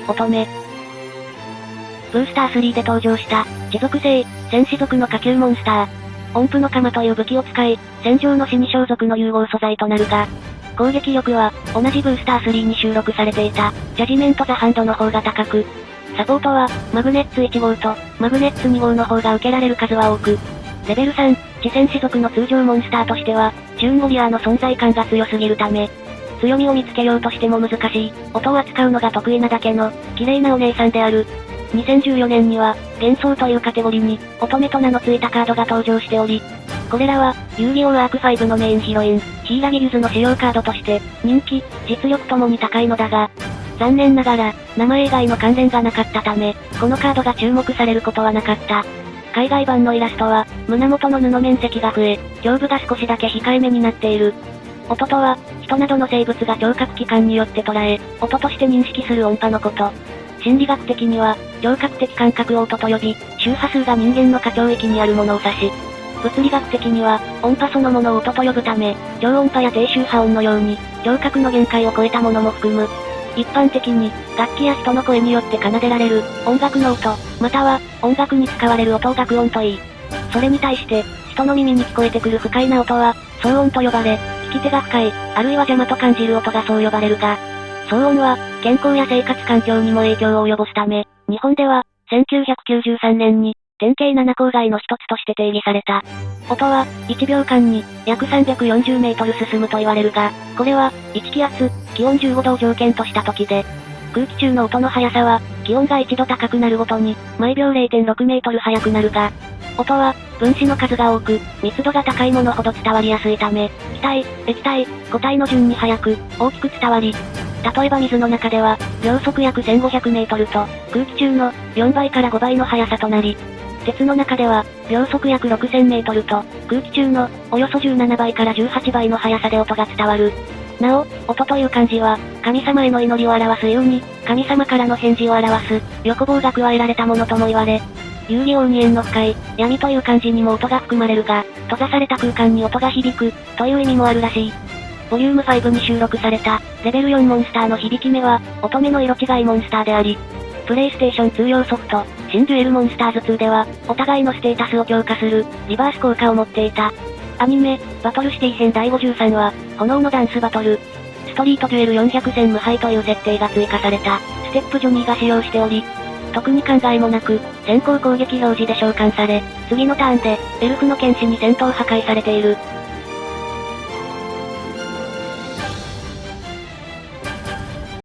乙女。ブースター3で登場した、地属性、戦士族の下級モンスター。音符の鎌という武器を使い、戦場の死に装束の融合素材となるが、攻撃力は、同じブースター3に収録されていた、ジャジメント・ザ・ハンドの方が高く、サポートは、マグネッツ1号と、マグネッツ2号の方が受けられる数は多く、レベル3、地戦士族の通常モンスターとしては、チューンウォリアーの存在感が強すぎるため、強みを見つけようとしても難しい、音を扱うのが得意なだけの、綺麗なお姉さんである。2014年には、幻想というカテゴリーに、乙女と名の付いたカードが登場しており、これらは、遊戯王アーク5のメインヒロイン、ヒイラギリュズの主要カードとして、人気、実力ともに高いのだが、残念ながら、名前以外の関連がなかったため、このカードが注目されることはなかった。海外版のイラストは、胸元の布面積が増え、胸部が少しだけ控えめになっている。音とは、人などの生物が聴覚器官によって捉え、音として認識する音波のこと。心理学的には、聴覚的感覚を音と呼び、周波数が人間の過聴域にあるものを指し、物理学的には、音波そのものを音と呼ぶため、超音波や低周波音のように、聴覚の限界を超えたものも含む。一般的に、楽器や人の声によって奏でられる、音楽の音、または、音楽に使われる音を楽音といい。それに対して、人の耳に聞こえてくる不快な音は、騒音と呼ばれ、聞き手が不快、あるいは邪魔と感じる音がそう呼ばれるが、騒音は、健康や生活環境にも影響を及ぼすため、日本では、1993年に、典型7公害の一つとして定義された。音は、1秒間に、約340メートル進むと言われるが、これは、1気圧、気温15度を条件とした時で、空気中の音の速さは、気温が1度高くなるごとに、毎秒 0.6 メートル速くなるが、音は、分子の数が多く、密度が高いものほど伝わりやすいため、気体、液体、固体の順に速く、大きく伝わり、例えば水の中では、秒速約1500メートルと、空気中の4倍から5倍の速さとなり、鉄の中では、秒速約6000メートルと、空気中のおよそ17倍から18倍の速さで音が伝わる。なお、音という漢字は、神様への祈りを表すように、神様からの返事を表す、欲望が加えられたものとも言われ、遊戯王に縁の深い、闇という漢字にも音が含まれるが、閉ざされた空間に音が響く、という意味もあるらしい。ボリューム5に収録された、レベル4モンスターの響き目は、乙女の色違いモンスターであり、プレイステーション2用ソフト、新デュエルモンスターズ2では、お互いのステータスを強化する、リバース効果を持っていた。アニメ、バトルシティ編第53話、炎のダンスバトル。ストリートデュエル400戦無敗という設定が追加された、ステップジョニーが使用しており、特に考えもなく、先行攻撃表示で召喚され、次のターンで、エルフの剣士に戦闘破壊されている。